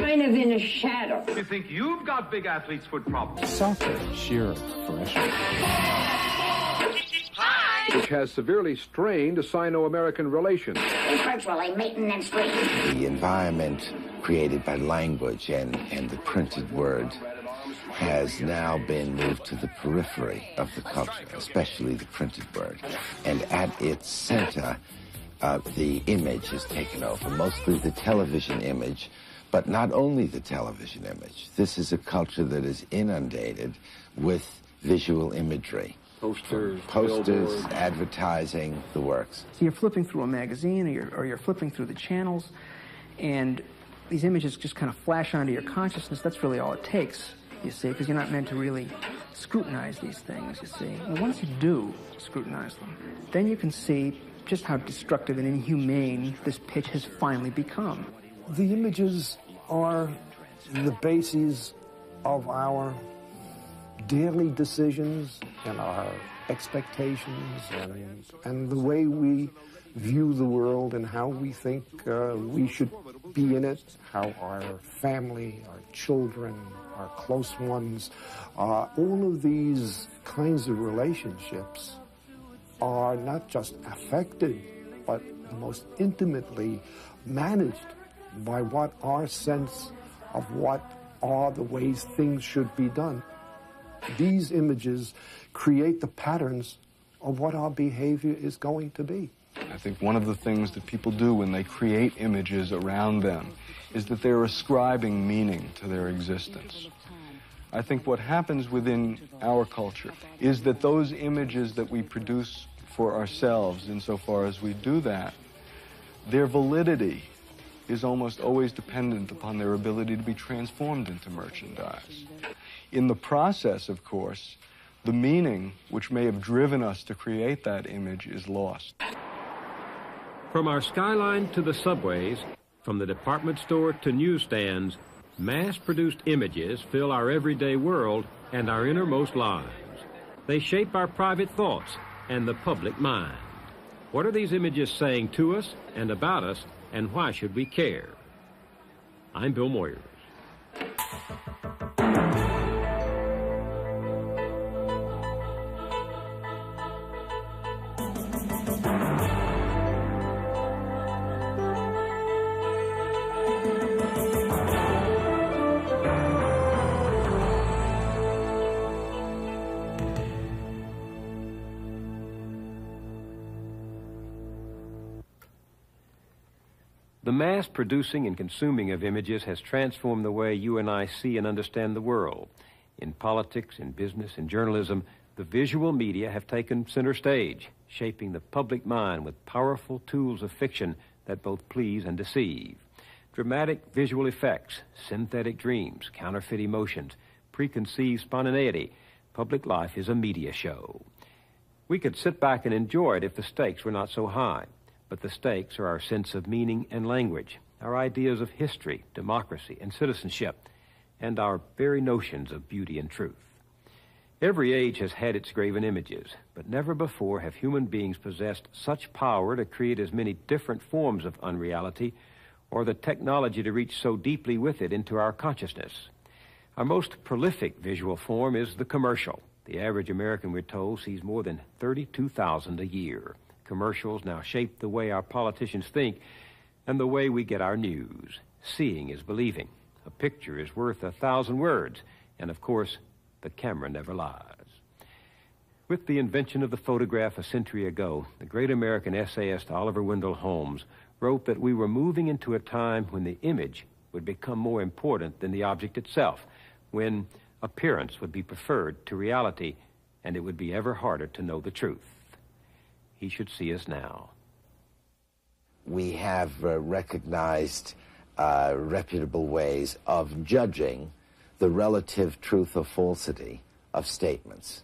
Kind of in a shadow. You think you've got big athlete's foot problems? Soccer, sheer fresh. Which has severely strained Sino-American relations. Virtually maintenance-free. The environment created by language and the printed word has now been moved to the periphery of the culture, especially the printed word. And at its center, the image is taken over, mostly the television image, but not only the television image. This is a culture that is inundated with visual imagery. Posters, advertising, the works. So you're flipping through a magazine or you're flipping through the channels, and these images just kind of flash onto your consciousness. That's really all it takes, you see, because you're not meant to really scrutinize these things, you see. And once you do scrutinize them, then you can see just how destructive and inhumane this pitch has finally become. The images are the bases of our daily decisions and our expectations and the way we view the world and how we think we should be in it, how our family, our children, our close ones, all of these kinds of relationships are not just affected, but most intimately managed by what our sense of what are the ways things should be done. These images create the patterns of what our behavior is going to be. I think one of the things that people do when they create images around them is that they're ascribing meaning to their existence. I think what happens within our culture is that those images that we produce for ourselves, insofar as we do that, their validity is almost always dependent upon their ability to be transformed into merchandise. In the process, of course, the meaning which may have driven us to create that image is lost. From our skyline to the subways, from the department store to newsstands, mass-produced images fill our everyday world and our innermost lives. They shape our private thoughts and the public mind. What are these images saying to us and about us, and why should we care? I'm Bill Moyers. The mass producing and consuming of images has transformed the way you and I see and understand the world. In politics, in business, in journalism, the visual media have taken center stage, shaping the public mind with powerful tools of fiction that both please and deceive. Dramatic visual effects, synthetic dreams, counterfeit emotions, preconceived spontaneity. Public life is a media show. We could sit back and enjoy it if the stakes were not so high. But the stakes are our sense of meaning and language, our ideas of history, democracy, and citizenship, and our very notions of beauty and truth. Every age has had its graven images, but never before have human beings possessed such power to create as many different forms of unreality, or the technology to reach so deeply with it into our consciousness. Our most prolific visual form is the commercial. The average American, we're told, sees more than 32,000 a year. Commercials now shape the way our politicians think and the way we get our news. Seeing is believing. A picture is worth 1,000 words. And of course, the camera never lies. With the invention of the photograph a century ago, the great American essayist Oliver Wendell Holmes wrote that we were moving into a time when the image would become more important than the object itself, when appearance would be preferred to reality, and it would be ever harder to know the truth. He should see us now. We have recognized reputable ways of judging the relative truth or falsity of statements.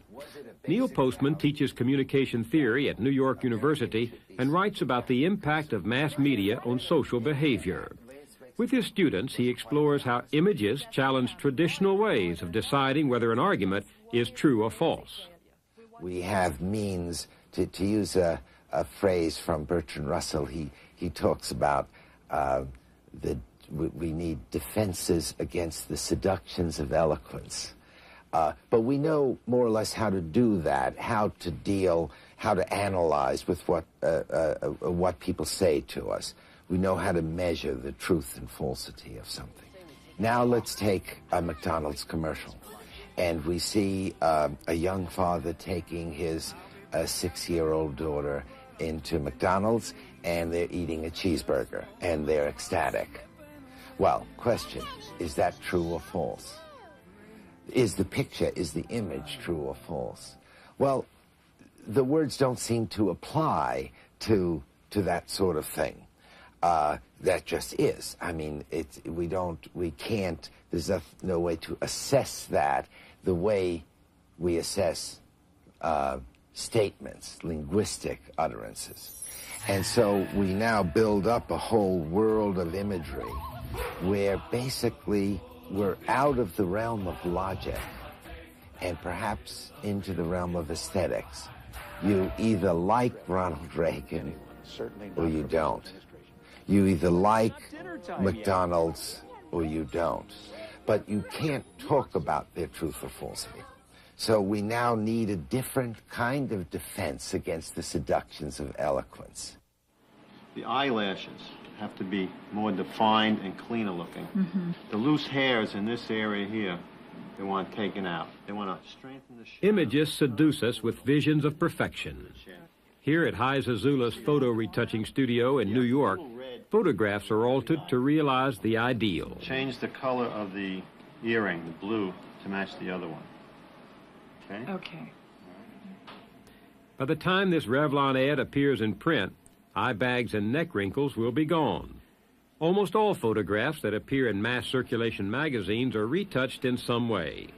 Neil Postman teaches communication theory at New York University and writes about the impact of mass media on social behavior. With his students, he explores how images challenge traditional ways of deciding whether an argument is true or false. We have means, to use a a phrase from Bertrand Russell. He talks about we need defenses against the seductions of eloquence. But we know more or less how to do that, how to deal, how to analyze with what people say to us. We know how to measure the truth and falsity of something. Now let's take a McDonald's commercial. And we see a young father taking his 6-year-old daughter into McDonald's, and they're eating a cheeseburger, and they're ecstatic. Well, question, is that true or false? Is the image true or false? Well, the words don't seem to apply to that sort of thing. That just is. I mean, we can't, there's no way to assess that the way we assess statements, linguistic utterances. And so we now build up a whole world of imagery where basically we're out of the realm of logic and perhaps into the realm of aesthetics. You either like Ronald Reagan or you don't. You either like McDonald's or you don't. But you can't talk about their truth or falsity. So we now need a different kind of defense against the seductions of eloquence. The eyelashes have to be more defined and cleaner looking. Mm-hmm. The loose hairs in this area here, they want taken out. They want to strengthen the shadow. Images seduce us with visions of perfection. Here at High Zazula's photo retouching studio in New York, photographs are altered to realize the ideal. Change the color of the earring, the blue, to match the other one. Okay? Okay. By the time this Revlon ad appears in print, eye bags and neck wrinkles will be gone. Almost all photographs that appear in mass circulation magazines are retouched in some way.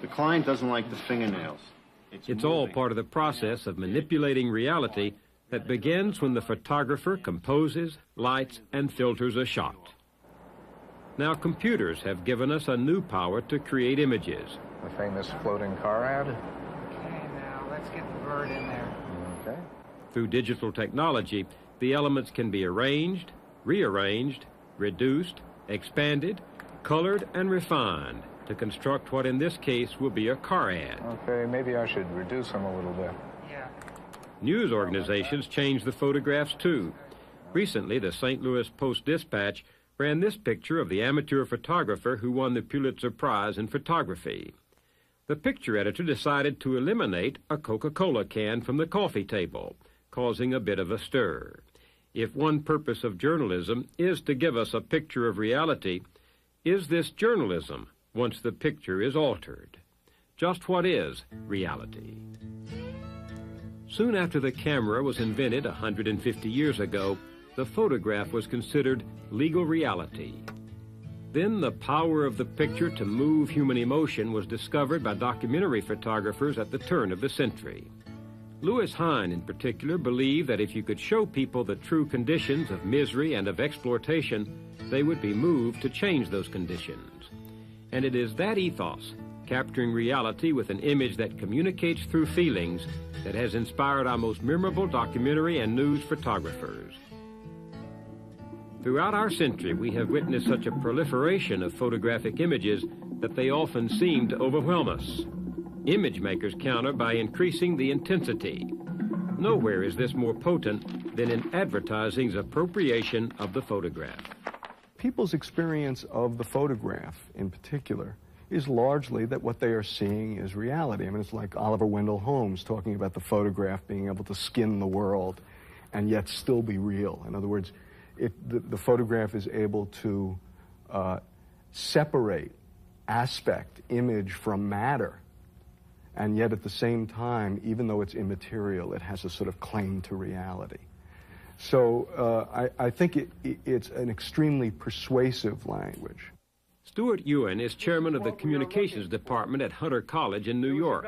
The client doesn't like the fingernails. It's all part of the process of manipulating reality that begins when the photographer composes, lights, and filters a shot. Now computers have given us a new power to create images. The famous floating car ad? Okay, now let's get the bird in there. Okay. Through digital technology, the elements can be arranged, rearranged, reduced, expanded, colored, and refined to construct what in this case will be a car ad. Okay, maybe I should reduce them a little bit. Yeah. News organizations change the photographs too. Recently, the St. Louis Post-Dispatch ran this picture of the amateur photographer who won the Pulitzer Prize in photography. The picture editor decided to eliminate a Coca-Cola can from the coffee table, causing a bit of a stir. If one purpose of journalism is to give us a picture of reality, is this journalism once the picture is altered? Just what is reality? Soon after the camera was invented 150 years ago, the photograph was considered legal reality. Then the power of the picture to move human emotion was discovered by documentary photographers at the turn of the century. Louis Hine, in particular, believed that if you could show people the true conditions of misery and of exploitation, they would be moved to change those conditions. And it is that ethos, capturing reality with an image that communicates through feelings, that has inspired our most memorable documentary and news photographers. Throughout our century, we have witnessed such a proliferation of photographic images that they often seem to overwhelm us. Image makers counter by increasing the intensity. Nowhere is this more potent than in advertising's appropriation of the photograph. People's experience of the photograph, in particular, is largely that what they are seeing is reality. I mean, it's like Oliver Wendell Holmes talking about the photograph being able to skin the world and yet still be real. In other words, the photograph is able to separate aspect, image from matter, and yet at the same time, even though it's immaterial, it has a sort of claim to reality. So I think it's an extremely persuasive language. Stuart Ewan is chairman of the communications department at Hunter College in New York.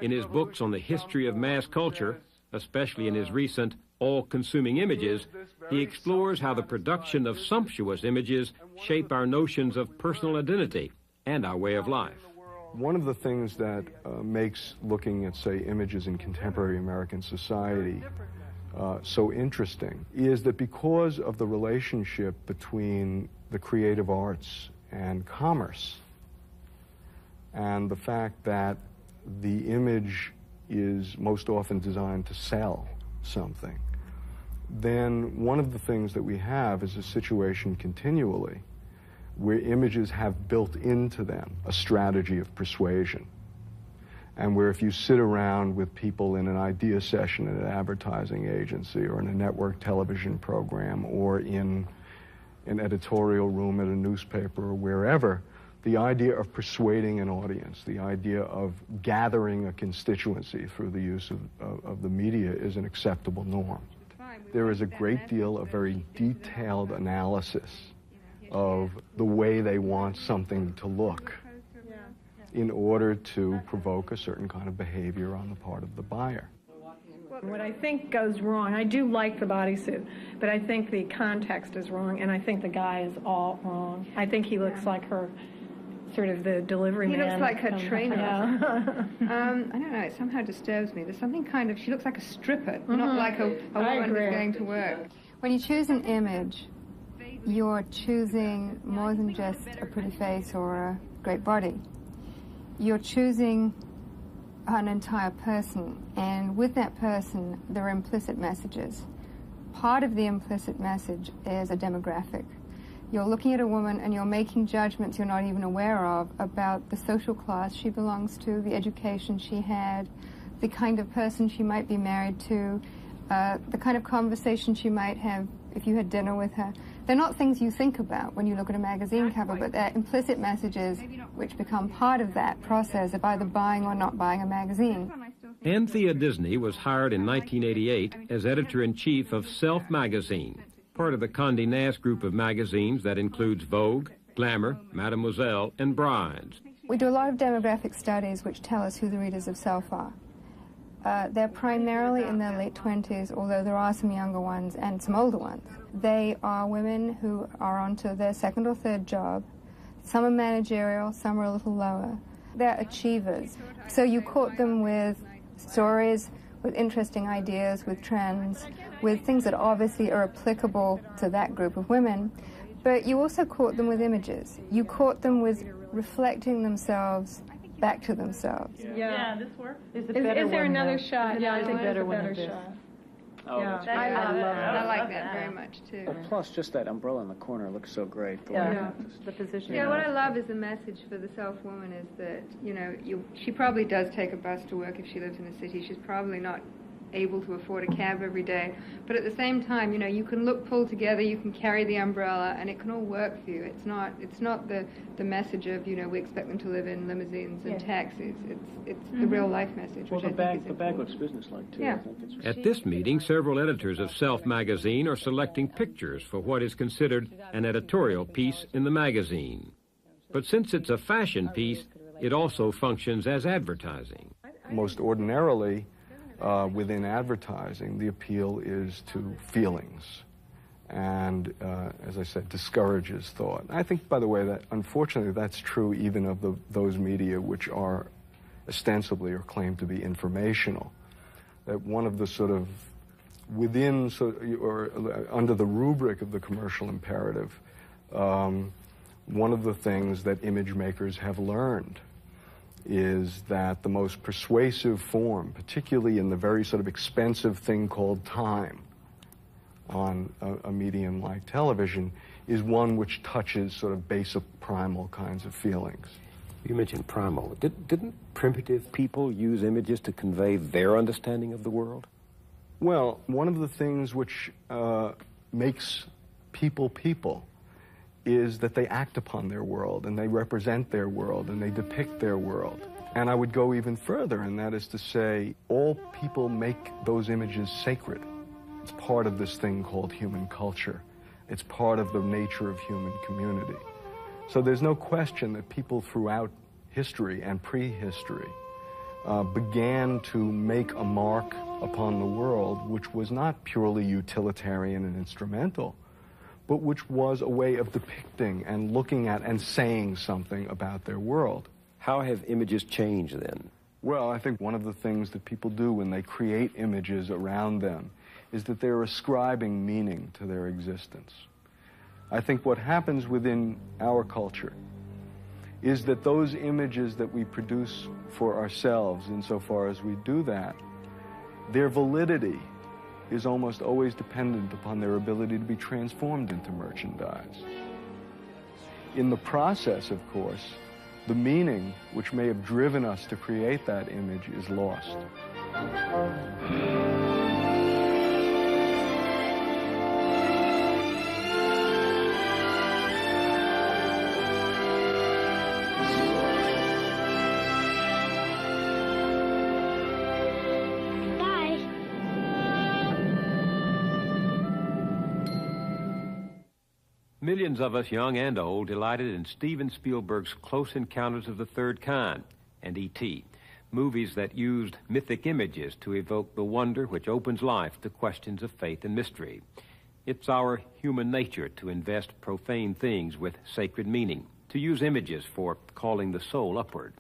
In his books on the history of mass culture, especially in his recent All-Consuming Images, he explores how the production of sumptuous images shape our notions of personal identity and our way of life. One of the things that makes looking at, say, images in contemporary American society so interesting is that because of the relationship between the creative arts and commerce, and the fact that the image is most often designed to sell something, then one of the things that we have is a situation continually where images have built into them a strategy of persuasion. And where if you sit around with people in an idea session at an advertising agency or in a network television program or in an editorial room at a newspaper or wherever, the idea of persuading an audience, the idea of gathering a constituency through the use of the media is an acceptable norm. There is a great deal of very detailed analysis of the way they want something to look in order to provoke a certain kind of behavior on the part of the buyer. What I think goes wrong, I do like the bodysuit, but I think the context is wrong, and I think the guy is all wrong. I think he looks like her, sort of the delivery man. He looks like her trainer. Yeah. I don't know, it somehow disturbs me. There's something kind of, she looks like a stripper, not like a woman who's going to work. When you choose an image, you're choosing more than just a pretty face or a great body. You're choosing an entire person, and with that person, there are implicit messages. Part of the implicit message is a demographic. You're looking at a woman and you're making judgments you're not even aware of about the social class she belongs to, the education she had, the kind of person she might be married to, the kind of conversation she might have if you had dinner with her. They're not things you think about when you look at a magazine cover, but they're implicit messages which become part of that process of either buying or not buying a magazine. Anthea Disney was hired in 1988 as editor-in-chief of Self magazine, part of the Condé Nast group of magazines that includes Vogue, Glamour, Mademoiselle, and Brides. We do a lot of demographic studies which tell us who the readers of Self are. They're primarily in their late 20s, although there are some younger ones and some older ones. They are women who are onto their second or third job. Some are managerial, some are a little lower. They're achievers. So you court them with stories, with interesting ideas, with trends, with things that obviously are applicable to that group of women. But you also court them with images. You court them with reflecting themselves back to themselves. Yeah, this works. Is there another shot? Yeah, I think that's a better shot. Oh, yeah. I love that. I like that very much, too. Well, plus, just that umbrella in the corner looks so great. The position. Yeah, what I love is the message for the Self woman is that, you know, she probably does take a bus to work if she lives in a city. She's probably not able to afford a cab every day. But at the same time, you know, you can look pulled together, you can carry the umbrella, and it can all work for you. It's not the message of, you know, we expect them to live in limousines and taxis. It's the real life message. Well, which the bag looks businesslike, too. Yeah. I think it's... At this meeting, several editors of Self magazine are selecting pictures for what is considered an editorial piece in the magazine. But since it's a fashion piece, it also functions as advertising. Most ordinarily, within advertising, the appeal is to feelings and, as I said, discourages thought. I think, by the way, that unfortunately that's true even of those media which are ostensibly or claimed to be informational. That one of the sort of within or under the rubric of the commercial imperative, one of the things that image makers have learned is that the most persuasive form, particularly in the very sort of expensive thing called time on a medium like television, is one which touches sort of basic primal kinds of feelings. You mentioned primal. Didn't primitive people use images to convey their understanding of the world? Well, one of the things which makes people people is that they act upon their world, and they represent their world, and they depict their world. And I would go even further, and that is to say, all people make those images sacred. It's part of this thing called human culture. It's part of the nature of human community. So there's no question that people throughout history and prehistory began to make a mark upon the world which was not purely utilitarian and instrumental, but which was a way of depicting and looking at and saying something about their world. How have images changed then? Well, I think one of the things that people do when they create images around them is that they're ascribing meaning to their existence. I think what happens within our culture is that those images that we produce for ourselves, insofar as we do that, their validity is almost always dependent upon their ability to be transformed into merchandise. In the process, of course, the meaning which may have driven us to create that image is lost. Millions of us, young and old, delighted in Steven Spielberg's Close Encounters of the Third Kind and E.T., movies that used mythic images to evoke the wonder which opens life to questions of faith and mystery. It's our human nature to invest profane things with sacred meaning, to use images for calling the soul upward.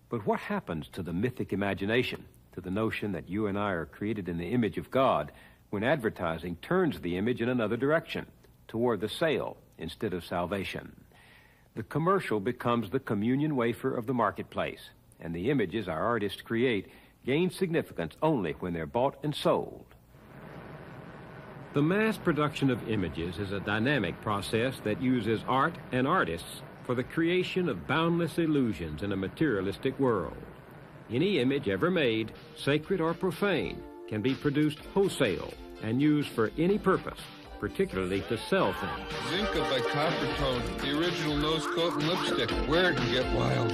But what happens to the mythic imagination, to the notion that you and I are created in the image of God, when advertising turns the image in another direction, toward the sale instead of salvation? The commercial becomes the communion wafer of the marketplace, and the images our artists create gain significance only when they're bought and sold. The mass production of images is a dynamic process that uses art and artists for the creation of boundless illusions in a materialistic world. Any image ever made, sacred or profane, can be produced wholesale and used for any purpose, particularly to sell things. Zinca by Coppertone, the original nose coat and lipstick. Wear it and get wild.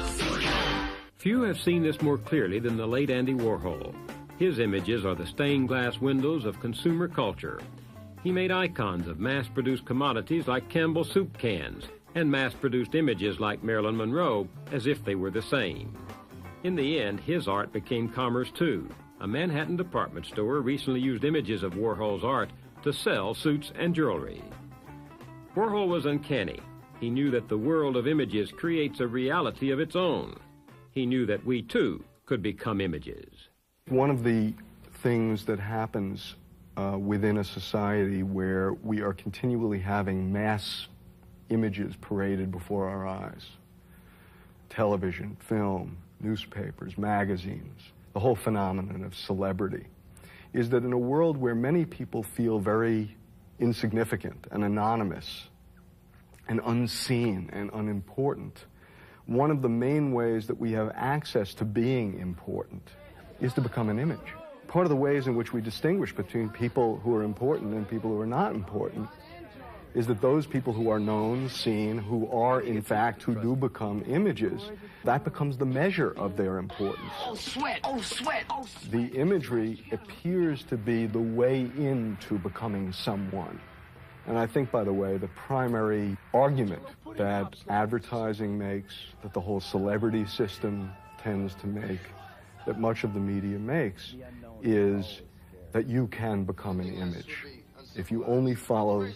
Few have seen this more clearly than the late Andy Warhol. His images are the stained glass windows of consumer culture. He made icons of mass-produced commodities like Campbell soup cans and mass-produced images like Marilyn Monroe as if they were the same. In the end, his art became commerce too. A Manhattan department store recently used images of Warhol's art to sell suits and jewelry. Warhol was uncanny. He knew that the world of images creates a reality of its own. He knew that we, too, could become images. One of the things that happens within a society where we are continually having mass images paraded before our eyes, television, film, newspapers, magazines, the whole phenomenon of celebrity, is that in a world where many people feel very insignificant and anonymous and unseen and unimportant, one of the main ways that we have access to being important is to become an image. Part of the ways in which we distinguish between people who are important and people who are not important is that those people who are known, seen, who are in fact, who do become images, that becomes the measure of their importance. Oh, sweat, oh, sweat, oh, sweat. The imagery appears to be the way into becoming someone. And I think, by the way, the primary argument that advertising makes, that the whole celebrity system tends to make, that much of the media makes, is that you can become an image. If you only follow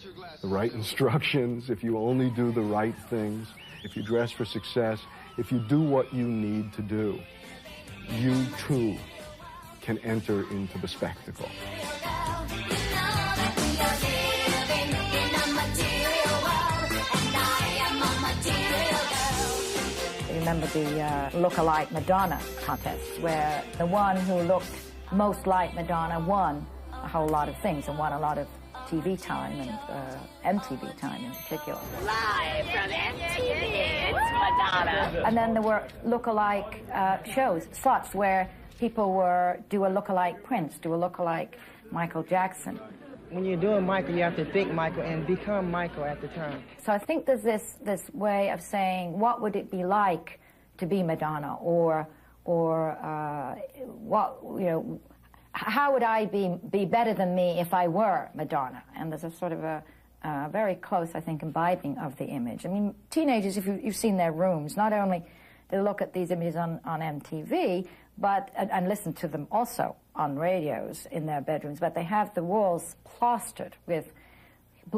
the right instructions, if you only do the right things, if you dress for success, if you do what you need to do, you too can enter into the spectacle. Remember the look-alike Madonna contest, where the one who looked most like Madonna won a whole lot of things and won a lot of TV time and MTV time in particular. Live from MTV, it's Madonna. And then there were look-alike shows, slots where people do a look-alike Prince, do a look-alike Michael Jackson. When you're doing Michael, you have to think Michael and become Michael at the time. So I think there's this way of saying, what would it be like to be Madonna, or what, you know, how would I be better than me if I were Madonna? And there's a sort of a very close, I think, imbibing of the image. I mean, teenagers, if you've seen their rooms, not only they look at these images on MTV, but and listen to them also on radios in their bedrooms, but they have the walls plastered with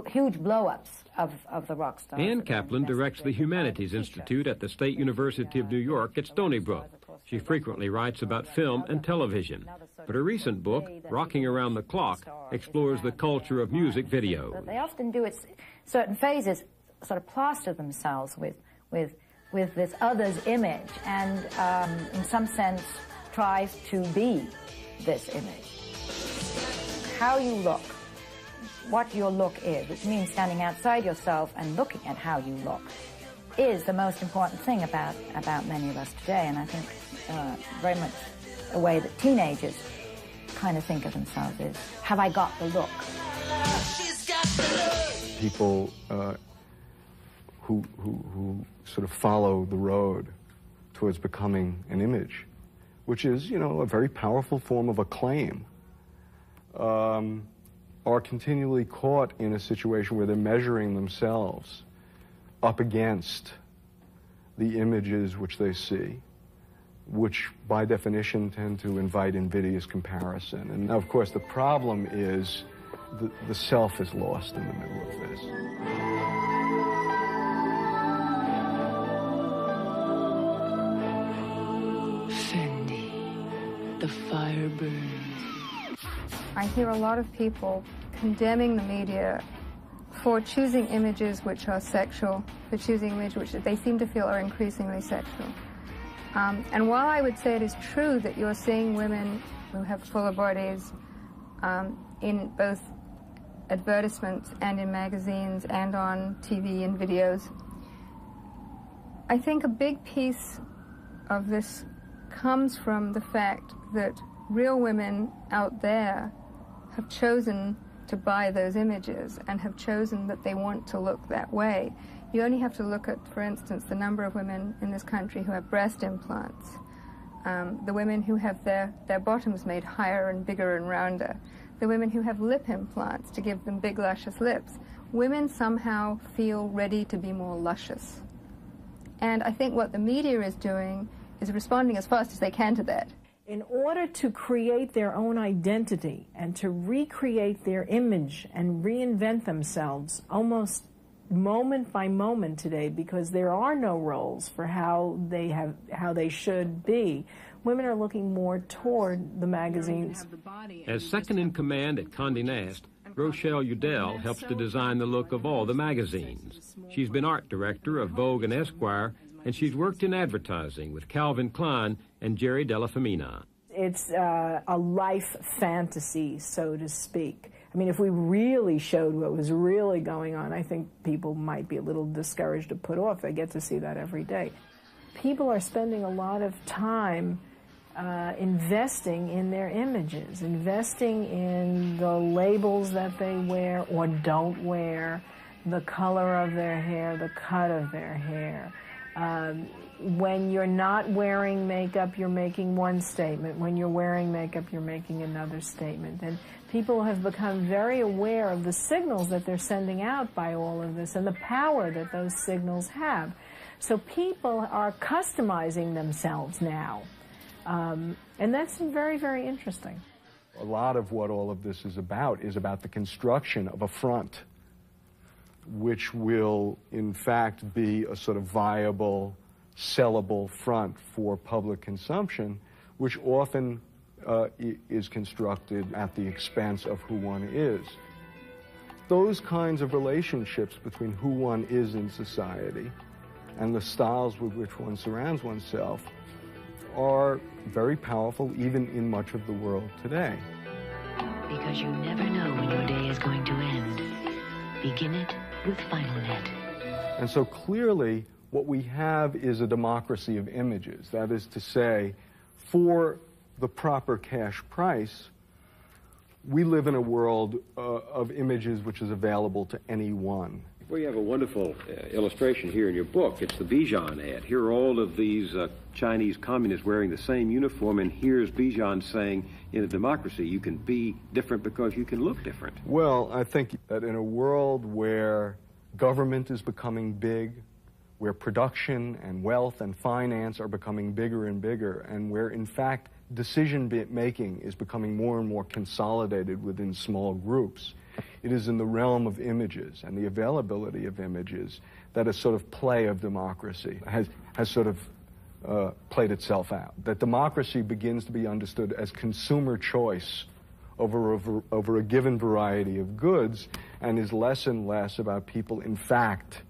huge blow-ups of the rock stars. Ann Kaplan directs the Humanities Institute at the State University of New York at Stony Brook. She frequently writes about film and television, but her recent book, Rocking Around the Clock, explores the culture of music video. They often do it, certain phases sort of plaster themselves with this other's image and in some sense tries to be this image. How you look, what your look is, which means standing outside yourself and looking at how you look, is the most important thing about many of us today, and I think very much the way that teenagers kind of think of themselves is, have I got the look? People who sort of follow the road towards becoming an image, which is, you know, a very powerful form of acclaim, are continually caught in a situation where they're measuring themselves up against the images which they see, which by definition tend to invite invidious comparison. And of course the problem is the self is lost in the middle of this. Fendi, the fire burns. I hear a lot of people condemning the media for choosing images which are sexual, for choosing images which they seem to feel are increasingly sexual. And while I would say it is true that you're seeing women who have fuller bodies in both advertisements and in magazines and on TV and videos, I think a big piece of this comes from the fact that real women out there have chosen to buy those images and have chosen that they want to look that way. You only have to look at, for instance, the number of women in this country who have breast implants, the women who have their bottoms made higher and bigger and rounder, the women who have lip implants to give them big, luscious lips. Women somehow feel ready to be more luscious. And I think what the media is doing is responding as fast as they can to that. In order to create their own identity and to recreate their image and reinvent themselves almost moment by moment today, because there are no roles for how they should be, women are looking more toward the magazines. As second in command at Condé Nast, Rochelle Udell helps to design the look of all the magazines. She's been art director of Vogue and Esquire, and she's worked in advertising with Calvin Klein and Jerry Della Femina. It's a life fantasy, so to speak. I mean, if we really showed what was really going on, I think people might be a little discouraged or put off. They get to see that every day. People are spending a lot of time investing in their images, investing in the labels that they wear or don't wear, the color of their hair, the cut of their hair. When you're not wearing makeup, you're making one statement. When you're wearing makeup, you're making another statement. And people have become very aware of the signals that they're sending out by all of this and the power that those signals have. So people are customizing themselves now. And that's very, very interesting. A lot of what all of this is about the construction of a front, which will, in fact, be a sort of viable, sellable front for public consumption, which often is constructed at the expense of who one is. Those kinds of relationships between who one is in society and the styles with which one surrounds oneself are very powerful even in much of the world today. Because you never know when your day is going to end. Begin it with FinalNet. And so clearly what we have is a democracy of images. That is to say, for the proper cash price, we live in a world of images which is available to anyone. Well, you have a wonderful illustration here in your book. It's the Bijan ad. Here are all of these Chinese communists wearing the same uniform, and here's Bijan saying, in a democracy, you can be different because you can look different. Well, I think that in a world where government is becoming big, where production and wealth and finance are becoming bigger and bigger, and where, in fact, decision-making is becoming more and more consolidated within small groups, it is in the realm of images and the availability of images that a sort of play of democracy has sort of played itself out, that democracy begins to be understood as consumer choice over a given variety of goods, and is less and less about people, in fact,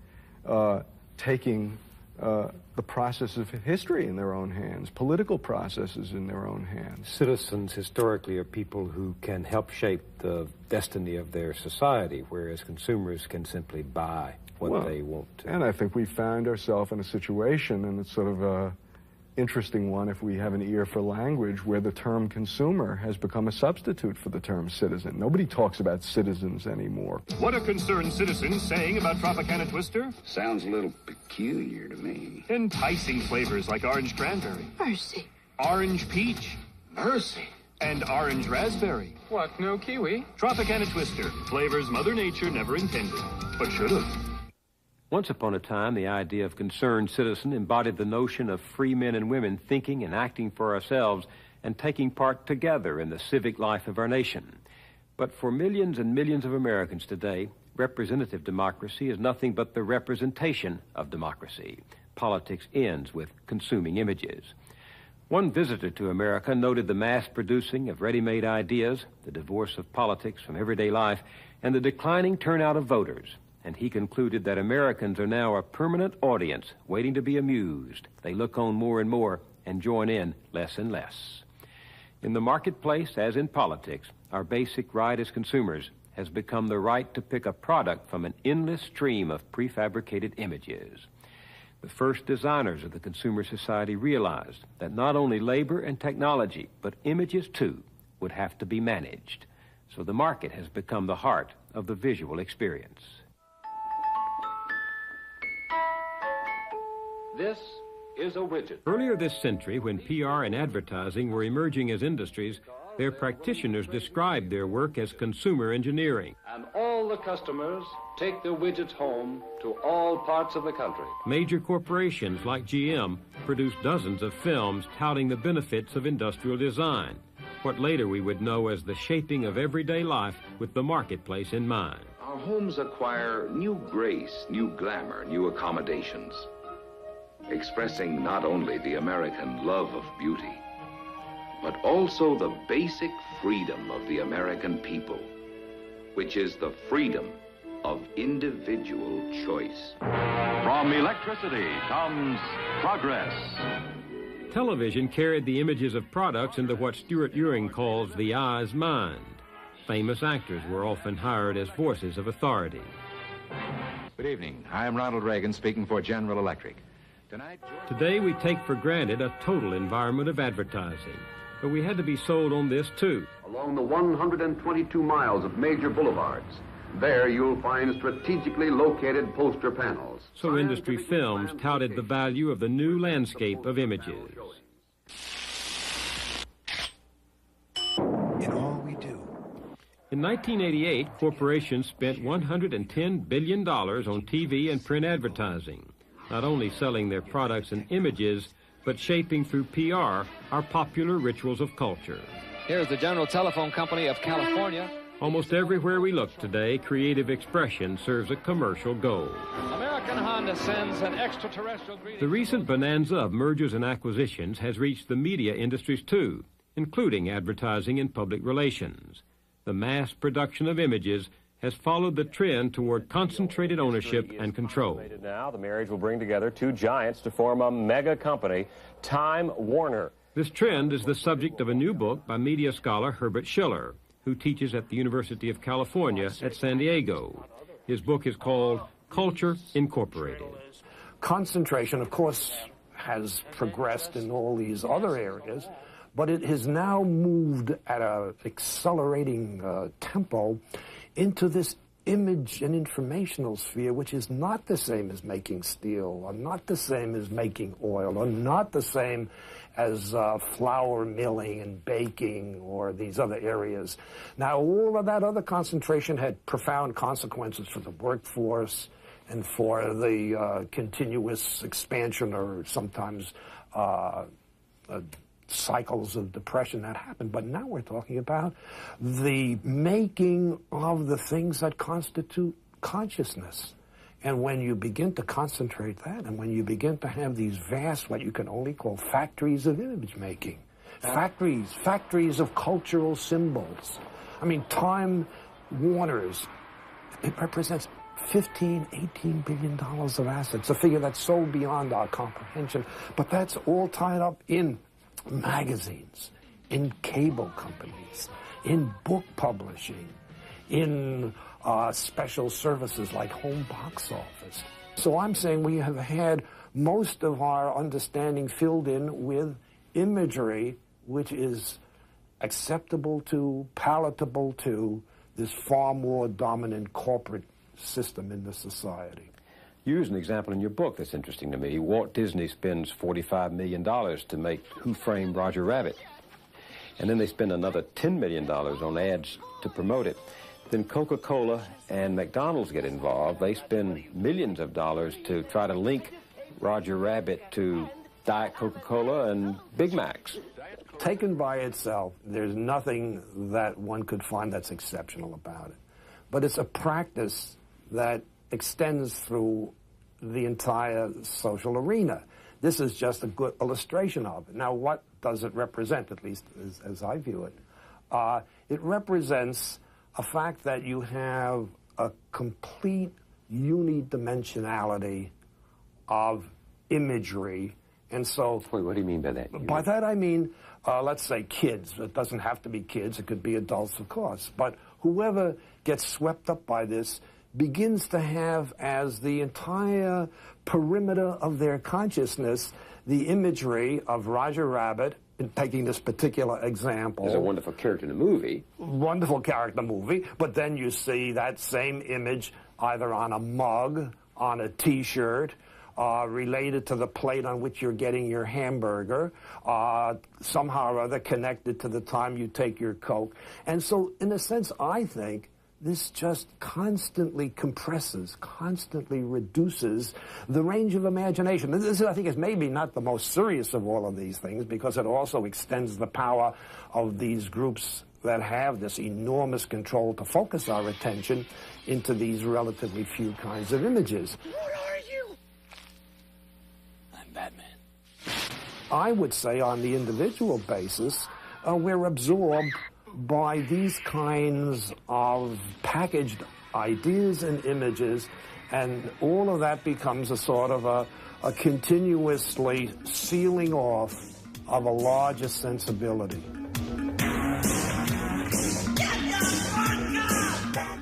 taking the process of history in their own hands, political processes in their own hands. Citizens historically are people who can help shape the destiny of their society, whereas consumers can simply buy what they want to. And I think we found ourselves in a situation, and it's sort of a interesting one if we have an ear for language, where the term consumer has become a substitute for the term citizen. Nobody talks about citizens anymore. What are concerned citizens saying about Tropicana Twister? Sounds a little peculiar to me. Enticing flavors like orange cranberry. Mercy. Orange peach. Mercy. And orange raspberry. What, no kiwi? Tropicana Twister. Flavors Mother Nature never intended, but should have. Once upon a time, the idea of concerned citizen embodied the notion of free men and women thinking and acting for ourselves and taking part together in the civic life of our nation. But for millions and millions of Americans today, representative democracy is nothing but the representation of democracy. Politics ends with consuming images. One visitor to America noted the mass producing of ready-made ideas, the divorce of politics from everyday life, and the declining turnout of voters. And he concluded that Americans are now a permanent audience waiting to be amused. They look on more and more and join in less and less. In the marketplace, as in politics, our basic right as consumers has become the right to pick a product from an endless stream of prefabricated images. The first designers of the consumer society realized that not only labor and technology, but images too, would have to be managed. So the market has become the heart of the visual experience. This is a widget. Earlier this century, when PR and advertising were emerging as industries, their practitioners described their work as consumer engineering. And all the customers take their widgets home to all parts of the country. Major corporations like GM produced dozens of films touting the benefits of industrial design, what later we would know as the shaping of everyday life with the marketplace in mind. Our homes acquire new grace, new glamour, new accommodations, expressing not only the American love of beauty, but also the basic freedom of the American people, which is the freedom of individual choice. From electricity comes progress. Television carried the images of products into what Stuart Ewing calls the eye's mind. Famous actors were often hired as voices of authority. Good evening. I am Ronald Reagan speaking for General Electric. Today we take for granted a total environment of advertising, but we had to be sold on this too. Along the 122 miles of major boulevards, there you'll find strategically located poster panels. So industry films touted the value of the new landscape of images. In all we do. In 1988, corporations spent $110 billion on TV and print advertising, not only selling their products and images, but shaping through PR our popular rituals of culture. Here's the General Telephone Company of California. Almost everywhere we look today, creative expression serves a commercial goal. American Honda sends an extraterrestrial greeting. The recent bonanza of mergers and acquisitions has reached the media industries too, including advertising and public relations. The mass production of images has followed the trend toward concentrated ownership and control. Now, the marriage will bring together two giants to form a mega company, Time Warner. This trend is the subject of a new book by media scholar Herbert Schiller, who teaches at the University of California at San Diego. His book is called Culture Incorporated. Concentration, of course, has progressed in all these other areas, but it has now moved at an accelerating tempo into this image and informational sphere, which is not the same as making steel, or not the same as making oil, or not the same as flour milling and baking or these other areas. Now, all of that other concentration had profound consequences for the workforce and for the continuous expansion or sometimes cycles of depression that happen. But now we're talking about the making of the things that constitute consciousness. And when you begin to concentrate that, and when you begin to have these vast, what you can only call factories of image making, factories of cultural symbols. I mean, Time Warner's, it represents $15, $18 billion of assets, a figure that's so beyond our comprehension. But that's all tied up in magazines, in cable companies, in book publishing, in special services like home box office. So I'm saying we have had most of our understanding filled in with imagery which is acceptable to, palatable to this far more dominant corporate system in the society. You use an example in your book that's interesting to me. Walt Disney spends $45 million to make Who Framed Roger Rabbit. And then they spend another $10 million on ads to promote it. Then Coca-Cola and McDonald's get involved. They spend millions of dollars to try to link Roger Rabbit to Diet Coca-Cola and Big Macs. Taken by itself, there's nothing that one could find that's exceptional about it. But it's a practice that extends through the entire social arena. This is just a good illustration of it. Now, what does it represent, at least as I view it? It represents a fact that you have a complete unidimensionality of imagery. And so... Wait, what do you mean by that? By that I mean, let's say kids. It doesn't have to be kids. It could be adults, of course. But whoever gets swept up by this begins to have as the entire perimeter of their consciousness the imagery of Roger Rabbit, taking this particular example. There's a wonderful character in the movie. Wonderful character movie, but then you see that same image either on a mug, on a T-shirt, related to the plate on which you're getting your hamburger, somehow or other connected to the time you take your Coke. And so, in a sense, I think this just constantly compresses, constantly reduces the range of imagination. This, I think, is maybe not the most serious of all of these things, because it also extends the power of these groups that have this enormous control to focus our attention into these relatively few kinds of images. What are you? I'm Batman. I would say on the individual basis, we're absorbed by these kinds of packaged ideas and images, and all of that becomes a sort of a continuously sealing off of a larger sensibility.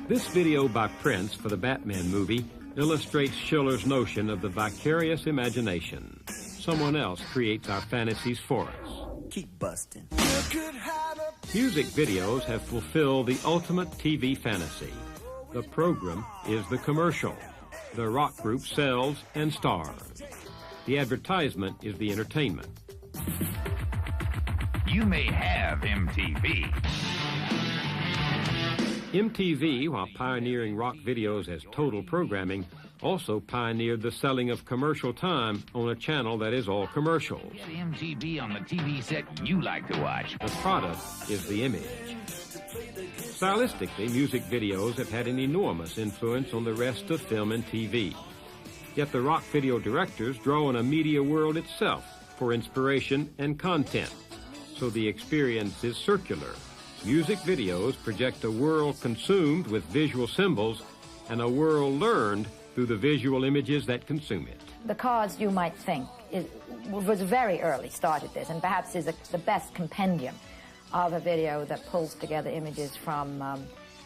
This video by Prince for the Batman movie illustrates Schiller's notion of the vicarious imagination. Someone else creates our fantasies for us. Keep busting. Music videos have fulfilled the ultimate TV fantasy. The program is the commercial. The rock group sells and stars. The advertisement is the entertainment. You may have MTV. MTV, while pioneering rock videos as total programming, also pioneered the selling of commercial time on a channel that is all commercials. Get MTV on the TV set you like to watch. The product is the image. Stylistically, music videos have had an enormous influence on the rest of film and TV. Yet the rock video directors draw on a media world itself for inspiration and content. So the experience is circular. Music videos project a world consumed with visual symbols and a world learned through the visual images that consume it. Because you might think was very early, started this, and perhaps is the best compendium of a video that pulls together images from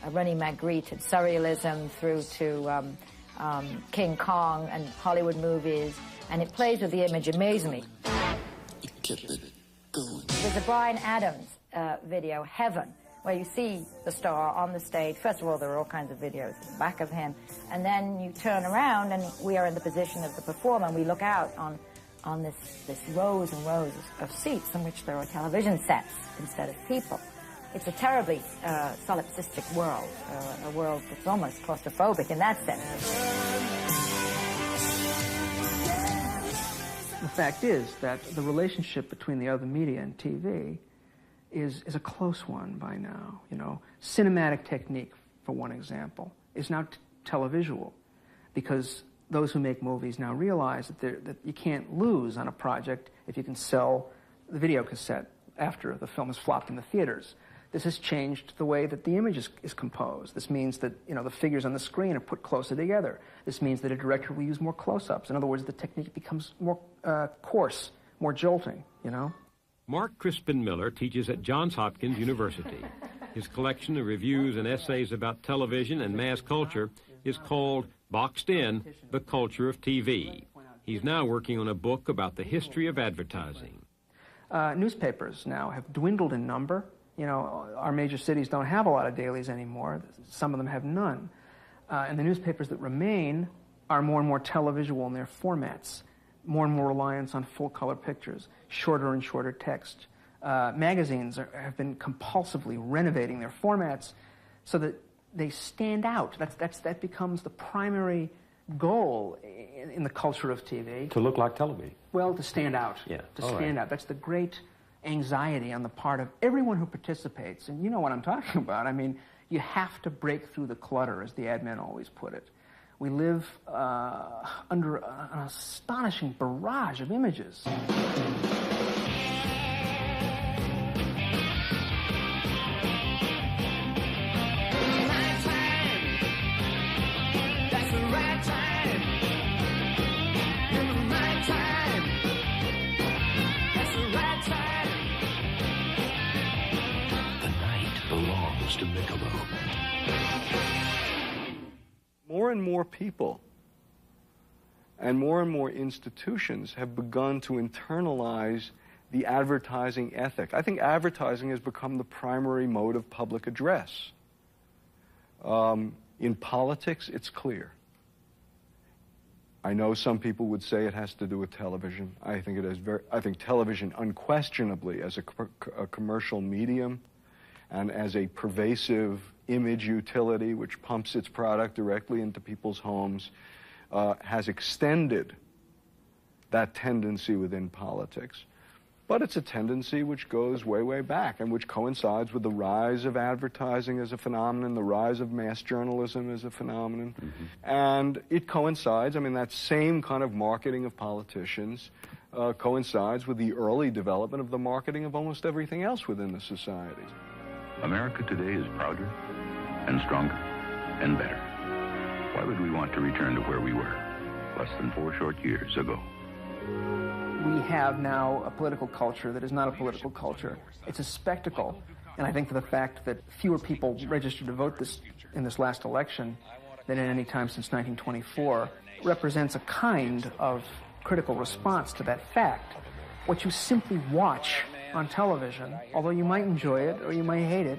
René Magritte and surrealism through to King Kong and Hollywood movies, and it plays with the image amazingly. There's a Bryan Adams video, Heaven, where you see the star on the stage. First of all, there are all kinds of videos at the back of him, and then you turn around and we are in the position of the performer, and we look out on this rows and rows of seats in which there are television sets instead of people. It's a terribly solipsistic world, a world that's almost claustrophobic in that sense. The fact is that the relationship between the other media and TV is a close one by now. You know, cinematic technique, for one example, is now televisual. because those who make movies now realize that you can't lose on a project if you can sell the video cassette after the film has flopped in the theaters. This has changed the way that the image is composed. This means that, you know, the figures on the screen are put closer together. This means that a director will use more close-ups. In other words, the technique becomes more coarse, more jolting, you know? Mark Crispin Miller teaches at Johns Hopkins University. His collection of reviews and essays about television and mass culture is called Boxed In, The Culture of TV. He's now working on a book about the history of advertising. Newspapers now have dwindled in number. You know, our major cities don't have a lot of dailies anymore. Some of them have none. And the newspapers that remain are more and more televisual in their formats, more and more reliance on full-color pictures, shorter and shorter text. Magazines have been compulsively renovating their formats so that they stand out. That becomes the primary goal in the culture of TV. To look like television. Well, to stand out. Yeah. To stand out. That's the great anxiety on the part of everyone who participates. And you know what I'm talking about. I mean, you have to break through the clutter, as the ad men always put it. We live under an astonishing barrage of images. To Michelob. More and more people and more institutions have begun to internalize the advertising ethic. I think advertising has become the primary mode of public address. In politics, it's clear. I know some people would say it has to do with television. I think television unquestionably as a commercial medium and as a pervasive image utility which pumps its product directly into people's homes, has extended that tendency within politics. But it's a tendency which goes way, way back and which coincides with the rise of advertising as a phenomenon, the rise of mass journalism as a phenomenon. Mm-hmm. And it coincides, I mean, that same kind of marketing of politicians coincides with the early development of the marketing of almost everything else within the society. America today is prouder and stronger and better. Why would we want to return to where we were less than 4 short years ago? We have now a political culture that is not a political culture. It's a spectacle. And I think for the fact that fewer people registered to vote in this last election than at any time since 1924 represents a kind of critical response to that fact. What you simply watch on television, although you might enjoy it or you might hate it,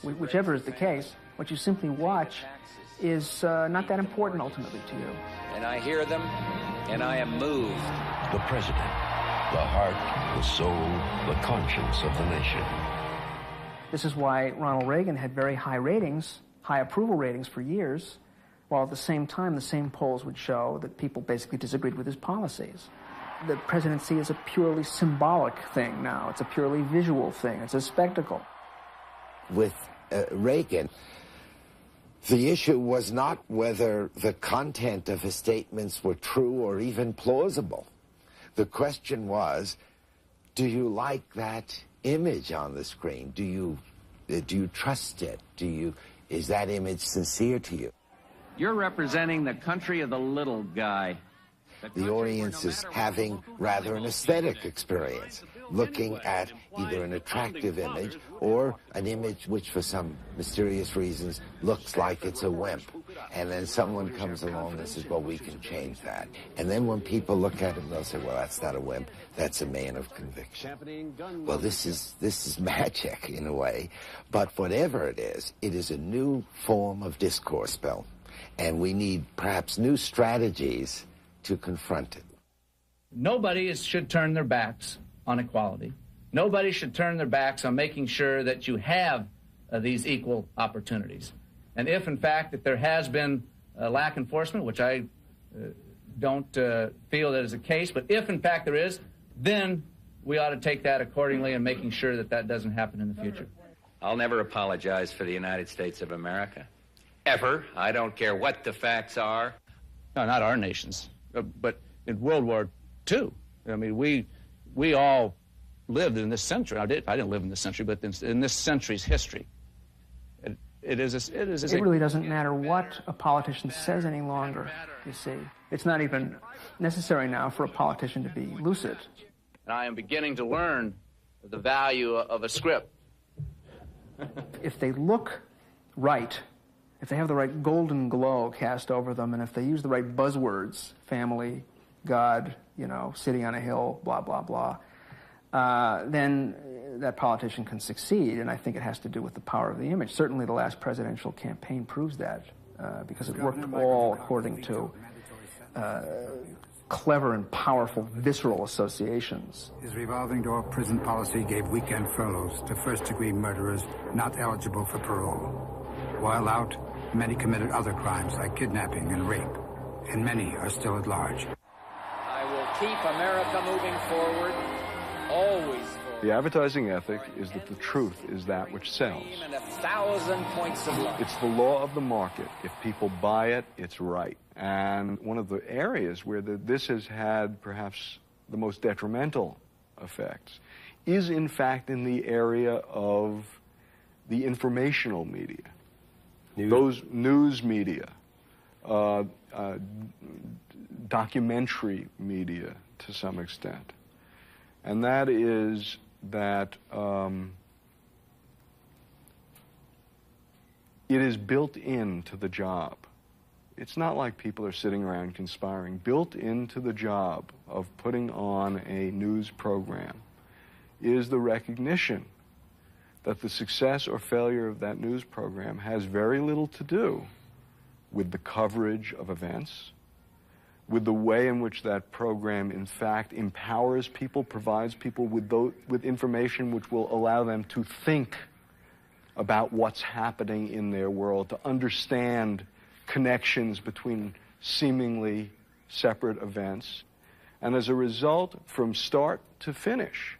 whichever is the case, what you simply watch is not that important ultimately to you. And I hear them, and I am moved. The president, the heart, the soul, the conscience of the nation. This is why Ronald Reagan had very high ratings, high approval ratings for years, while at the same time the same polls would show that people basically disagreed with his policies. The presidency is a purely symbolic thing now. It's a purely visual thing. It's a spectacle. With Reagan, the issue was not whether the content of his statements were true or even plausible. The question was, do you like that image on the screen? Do you trust it? Is that image sincere to you? You're representing the country of the little guy. The audience is having rather an aesthetic experience, looking at either an attractive image or an image which, for some mysterious reasons, looks like it's a wimp. And then someone comes along and says, well, we can change that. And then when people look at him, they'll say, well, that's not a wimp, that's a man of conviction. Well, this is magic in a way. But whatever it is a new form of discourse, Bill. And we need perhaps new strategies to confront it. Nobody should turn their backs on equality. Nobody should turn their backs on making sure that you have these equal opportunities. And if, in fact, that there has been lack enforcement, which I don't feel that is the case, but if, in fact, there is, then we ought to take that accordingly and making sure that that doesn't happen in the future. I'll never apologize for the United States of America. Ever. I don't care what the facts are. No, not our nation's, but in World War II. I mean, we all lived in this century. I didn't live in this century, but in this century's history. It really doesn't matter what a politician says any longer, you see. It's not even necessary now for a politician to be lucid. And I am beginning to learn the value of a script. If they look right, if they have the right golden glow cast over them, and if they use the right buzzwords, family, God, you know, sitting on a hill, blah, blah, blah, then that politician can succeed, and I think it has to do with the power of the image. Certainly the last presidential campaign proves that, because it worked all according to clever and powerful visceral associations. His revolving door prison policy gave weekend furloughs to first-degree murderers not eligible for parole. While out, many committed other crimes like kidnapping and rape, and many are still at large. I will keep America moving forward, always forward. The advertising ethic is that the truth is that which sells. And 1,000 points of light. It's the law of the market. If people buy it, it's right. And one of the areas where this has had perhaps the most detrimental effects is, in fact, in the area of the informational media. Those news media, documentary media to some extent. And that is that it is built into the job. It's not like people are sitting around conspiring. Built into the job of putting on a news program is the recognition that the success or failure of that news program has very little to do with the coverage of events, with the way in which that program, in fact, empowers people, provides people with information which will allow them to think about what's happening in their world, to understand connections between seemingly separate events. And as a result, from start to finish,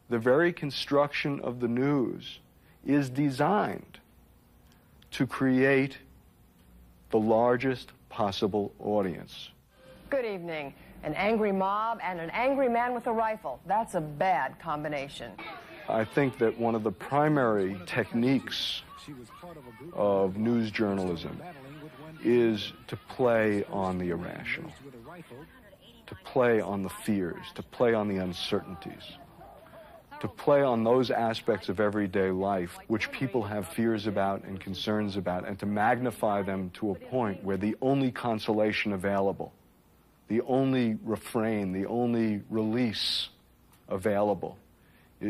the very construction of the news is designed to create the largest possible audience. Good evening. An angry mob and an angry man with a rifle. That's a bad combination. I think that one of the primary techniques of news journalism is to play on the irrational, to play on the fears, to play on the uncertainties, to play on those aspects of everyday life which people have fears about and concerns about, and to magnify them to a point where the only consolation available, the only refrain, the only release available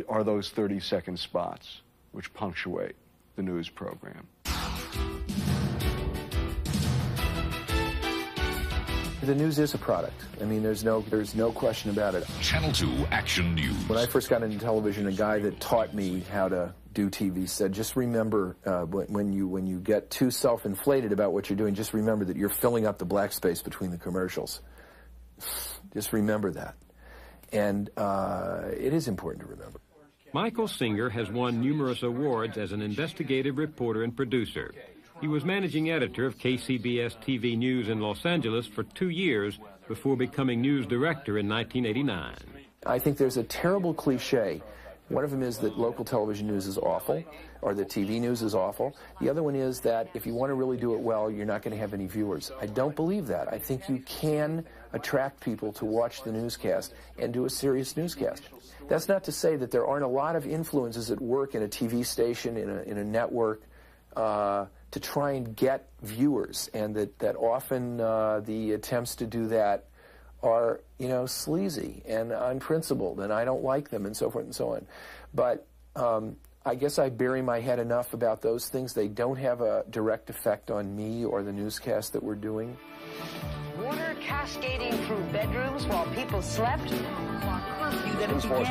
are those 30-second spots which punctuate the news program. The news is a product. I mean, there's no question about it. Channel 2 Action News. When I first got into television, a guy that taught me how to do TV said, just remember when you get too self-inflated about what you're doing, just remember that you're filling up the black space between the commercials. Just remember that. And it is important to remember. Michael Singer has won numerous awards as an investigative reporter and producer. He was managing editor of KCBS TV News in Los Angeles for 2 years before becoming news director in 1989. I think there's a terrible cliche. One of them is that local television news is awful, or that TV news is awful. The other one is that if you want to really do it well, you're not going to have any viewers. I don't believe that. I think you can attract people to watch the newscast and do a serious newscast. That's not to say that there aren't a lot of influences at work in a TV station, in a network, to try and get viewers, and that often the attempts to do that are, sleazy and unprincipled, and I don't like them, and so forth and so on. But I guess I bury my head enough about those things. They don't have a direct effect on me or the newscast that we're doing. Water cascading through bedrooms while people slept. When his bail was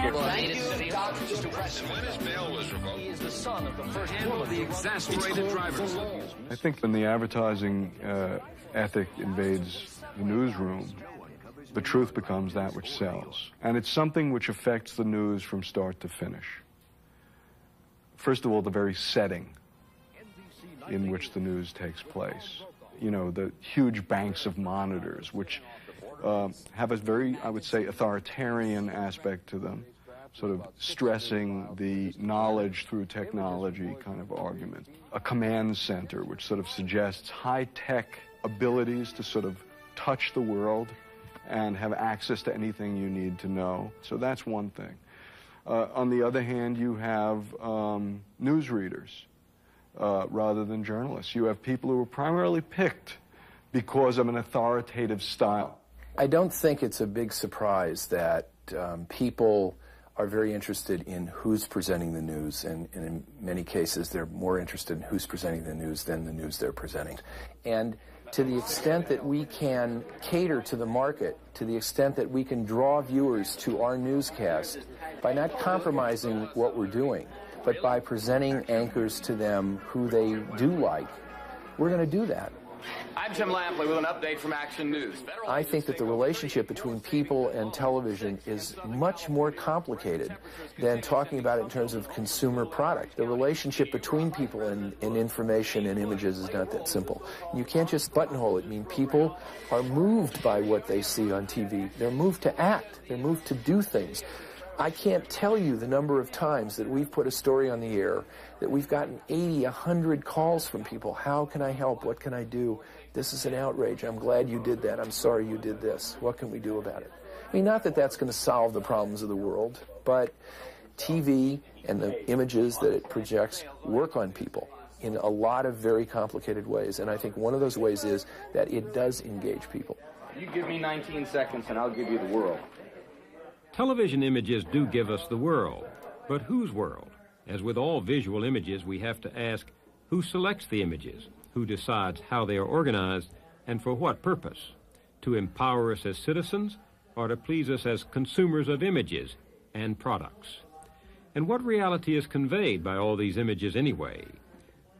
revoked, he is the son of the first one of the exasperated drivers. I think when the advertising ethic invades the newsroom, the truth becomes that which sells. And it's something which affects the news from start to finish. First of all, the very setting in which the news takes place. you know, the huge banks of monitors, which have a very, I would say, authoritarian aspect to them, sort of stressing the knowledge through technology kind of argument. A command center, which sort of suggests high-tech abilities to sort of touch the world and have access to anything you need to know. So that's one thing. On the other hand, you have newsreaders rather than journalists. You have people who are primarily picked because of an authoritative style. I don't think it's a big surprise that people are very interested in who's presenting the news, and in many cases they're more interested in who's presenting the news than the news they're presenting. And to the extent that we can cater to the market, to the extent that we can draw viewers to our newscast by not compromising what we're doing, but by presenting anchors to them who they do like, we're going to do that. I'm Jim Lampley with an update from Action News. I think that the relationship between people and television is much more complicated than talking about it in terms of consumer product. The relationship between people and information and images is not that simple. You can't just buttonhole it. I mean, people are moved by what they see on TV. They're moved to act. They're moved to do things. I can't tell you the number of times that we've put a story on the air that we've gotten 80, 100 calls from people. How can I help? What can I do? This is an outrage. I'm glad you did that. I'm sorry you did this. What can we do about it? I mean, not that that's going to solve the problems of the world, but TV and the images that it projects work on people in a lot of very complicated ways. And I think one of those ways is that it does engage people. You give me 19 seconds and I'll give you the world. Television images do give us the world, but whose world? As with all visual images, we have to ask, who selects the images? Who decides how they are organized and for what purpose? To empower us as citizens or to please us as consumers of images and products? And what reality is conveyed by all these images anyway?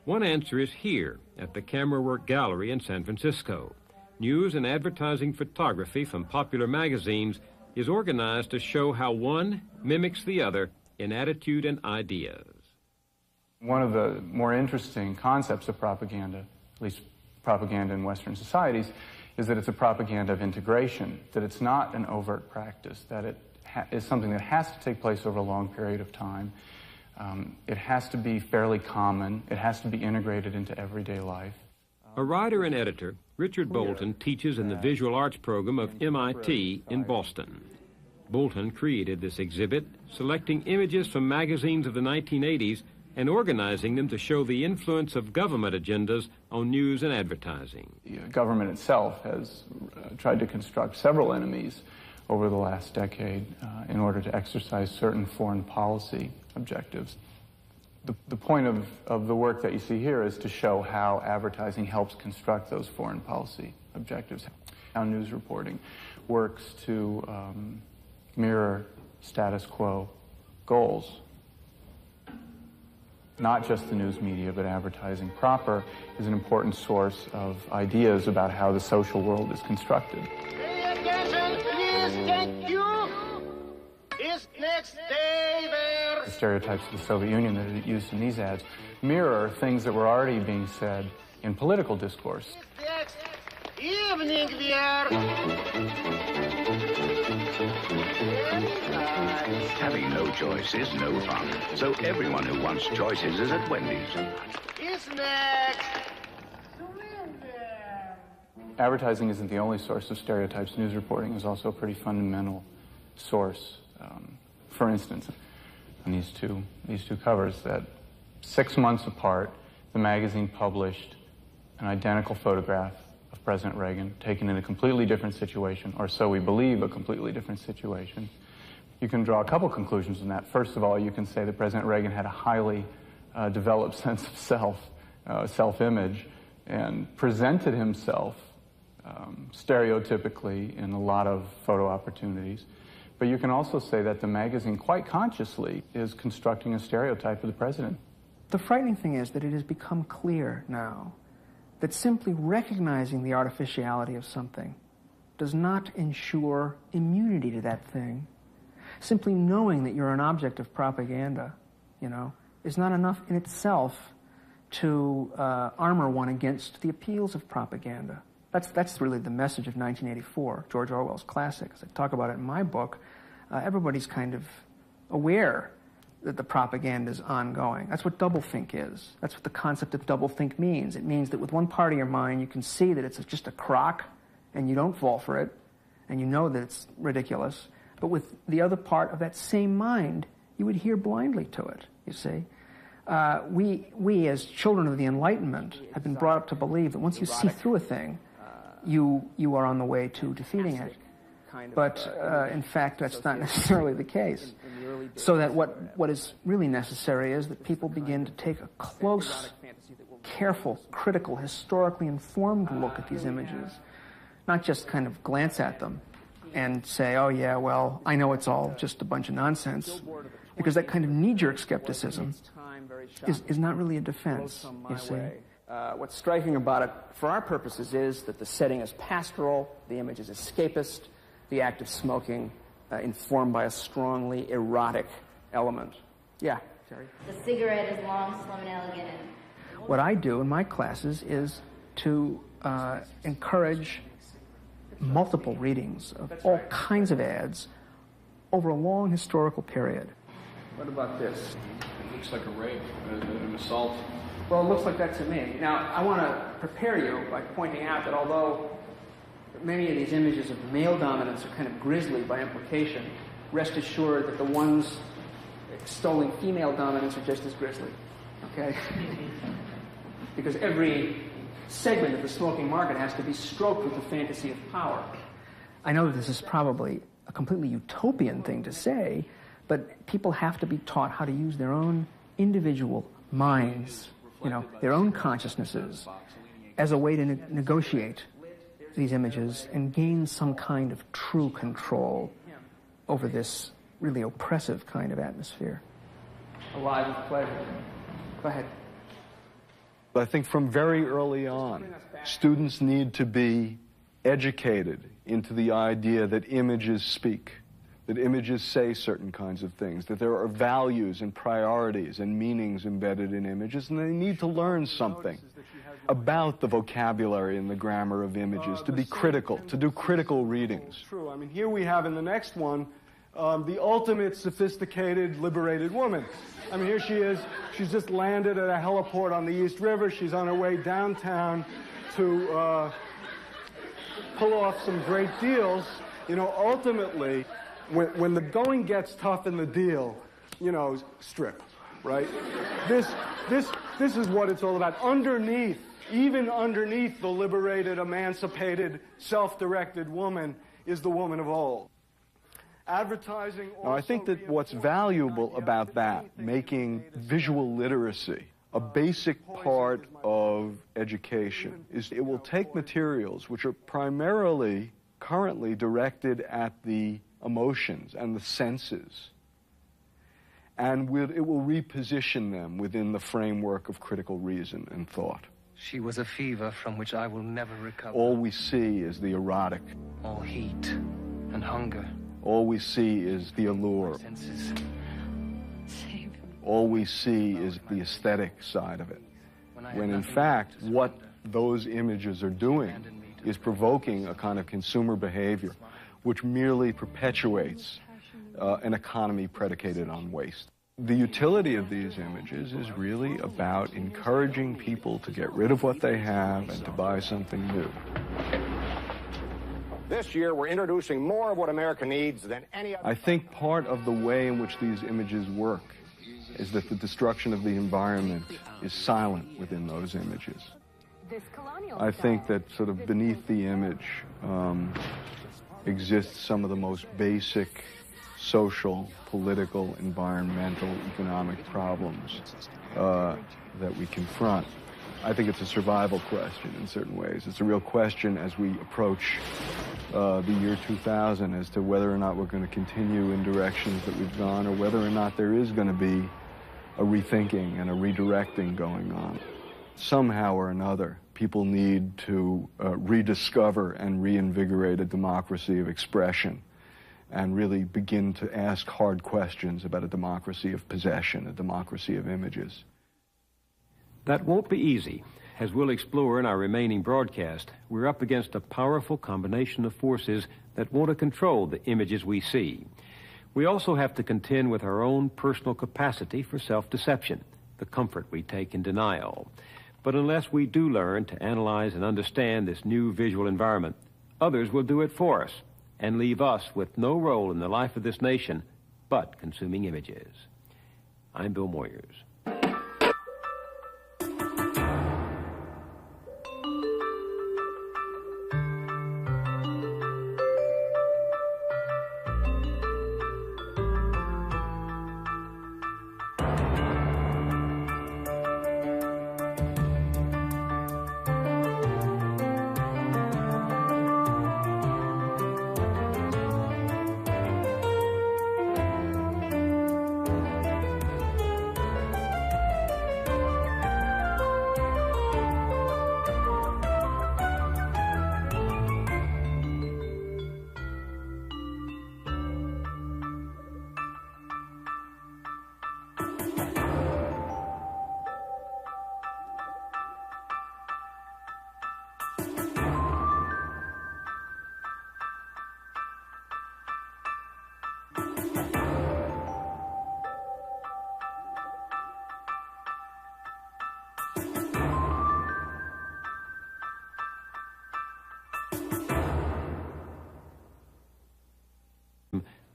One answer is here at the Camera Work Gallery in San Francisco. News and advertising photography from popular magazines is organized to show how one mimics the other in attitude and ideas. One of the more interesting concepts of propaganda, at least propaganda in Western societies, is that it's a propaganda of integration, that it's not an overt practice, that it is something that has to take place over a long period of time. It has to be fairly common. It has to be integrated into everyday life. A writer and editor, Richard Bolton teaches in the visual arts program of MIT in Boston. Bolton created this exhibit, selecting images from magazines of the 1980s and organizing them to show the influence of government agendas on news and advertising. The government itself has tried to construct several enemies over the last decade in order to exercise certain foreign policy objectives. The point of the work that you see here is to show how advertising helps construct those foreign policy objectives, how news reporting works to mirror status quo goals. Not just the news media, but advertising proper is an important source of ideas about how the social world is constructed. Pay attention, please, thank you. It's next day there. The stereotypes of the Soviet Union that are used in these ads mirror things that were already being said in political discourse. Next evening there. Having no choice is no fun, so everyone who wants choices is at Wendy's. It's next. Advertising isn't the only source of stereotypes. News reporting is also a pretty fundamental source. For instance, on these two covers, that 6 months apart, the magazine published an identical photograph of President Reagan taken in a completely different situation, or so we believe, a completely different situation. You can draw a couple conclusions from that. First of all, you can say that President Reagan had a highly developed sense of self-image, and presented himself stereotypically in a lot of photo opportunities. But you can also say that the magazine, quite consciously, is constructing a stereotype of the president. The frightening thing is that it has become clear now that simply recognizing the artificiality of something does not ensure immunity to that thing. Simply knowing that you're an object of propaganda, is not enough in itself to armor one against the appeals of propaganda. That's really the message of 1984, George Orwell's classic. As I talk about it in my book, everybody's kind of aware that the propaganda is ongoing. That's what doublethink is. That's what the concept of doublethink means. It means that with one part of your mind, you can see that it's just a crock, and you don't fall for it, and you know that it's ridiculous. But with the other part of that same mind, you adhere blindly to it, you see. We as children of the Enlightenment have been brought up to believe that once you see through a thing, you are on the way to defeating it. But in fact, that's not necessarily the case. So that what is really necessary is that people begin to take a close, careful, critical, historically informed look at these images, not just kind of glance at them and say, oh yeah, well, I know it's all just a bunch of nonsense, because that kind of knee-jerk skepticism is not really a defense, you see. What's striking about it, for our purposes, is that the setting is pastoral, the image is escapist, the act of smoking informed by a strongly erotic element. Yeah, Jerry? The cigarette is long, slim, and elegant. What I do in my classes is to encourage multiple readings of all kinds of ads over a long historical period. What about this? It looks like a rape, an assault. Well, it looks like that to me. Now, I want to prepare you by pointing out that although many of these images of male dominance are kind of grisly by implication, rest assured that the ones extolling female dominance are just as grisly, okay? Because every segment of the smoking market has to be stroked with the fantasy of power. I know that this is probably a completely utopian thing to say, but people have to be taught how to use their own individual minds, you know, their own consciousnesses, as a way to negotiate these images and gain some kind of true control over this really oppressive kind of atmosphere. Alive with pleasure. Go ahead. I think from very early on, students need to be educated into the idea that images speak, that images say certain kinds of things, that there are values and priorities and meanings embedded in images, and they need to learn something about the vocabulary and the grammar of images, to be critical, to do critical readings. True. I mean, here we have in the next one, the ultimate sophisticated, liberated woman. I mean, here she is. She's just landed at a heliport on the East River. She's on her way downtown to pull off some great deals. You know, ultimately, when the going gets tough in the deal, you know, strip, right? This is what it's all about. Underneath, even underneath the liberated, emancipated, self-directed woman is the woman of old. Advertising. Now, I think that what's valuable about that, making visual literacy a basic part of education, is it will take materials which are primarily currently directed at the emotions and the senses, and it will reposition them within the framework of critical reason and thought. She was a fever from which I will never recover. All we see is the erotic. All heat and hunger. All we see is the allure. All we see is the aesthetic side of it. When in fact, what those images are doing is provoking a kind of consumer behavior which merely perpetuates an economy predicated on waste. The utility of these images is really about encouraging people to get rid of what they have and to buy something new. This year, we're introducing more of what America needs than any other... I think part of the way in which these images work is that the destruction of the environment is silent within those images. I think that sort of beneath the image exists some of the most basic social, political, environmental, economic problems that we confront. I think it's a survival question in certain ways. It's a real question as we approach the year 2000 as to whether or not we're going to continue in directions that we've gone, or whether or not there is going to be a rethinking and a redirecting going on. Somehow or another, people need to rediscover and reinvigorate a democracy of expression and really begin to ask hard questions about a democracy of possession, a democracy of images. That won't be easy. As we'll explore in our remaining broadcast, we're up against a powerful combination of forces that want to control the images we see. We also have to contend with our own personal capacity for self-deception, the comfort we take in denial. But unless we do learn to analyze and understand this new visual environment, others will do it for us and leave us with no role in the life of this nation but consuming images. I'm Bill Moyers.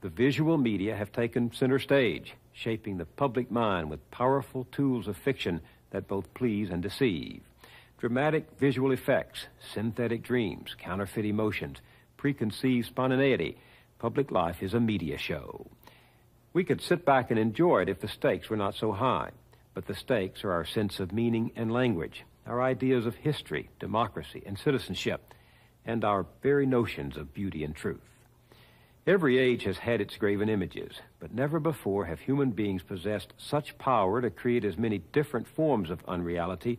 The visual media have taken center stage, shaping the public mind with powerful tools of fiction that both please and deceive. Dramatic visual effects, synthetic dreams, counterfeit emotions, preconceived spontaneity. Public life is a media show. We could sit back and enjoy it if the stakes were not so high, but the stakes are our sense of meaning and language, our ideas of history, democracy, and citizenship, and our very notions of beauty and truth. Every age has had its graven images, but never before have human beings possessed such power to create as many different forms of unreality,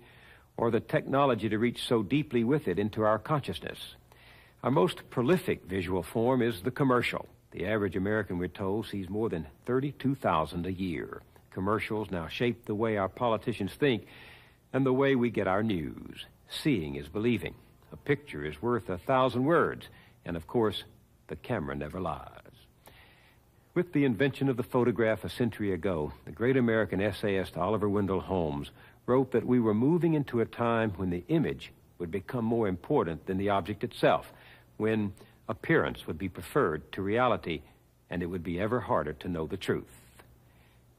or the technology to reach so deeply with it into our consciousness. Our most prolific visual form is the commercial. The average American, we're told, sees more than 32,000 a year. Commercials now shape the way our politicians think and the way we get our news. Seeing is believing. A picture is worth 1,000 words, and of course, the camera never lies. With the invention of the photograph a century ago, the great American essayist Oliver Wendell Holmes wrote that we were moving into a time when the image would become more important than the object itself, when appearance would be preferred to reality, and it would be ever harder to know the truth.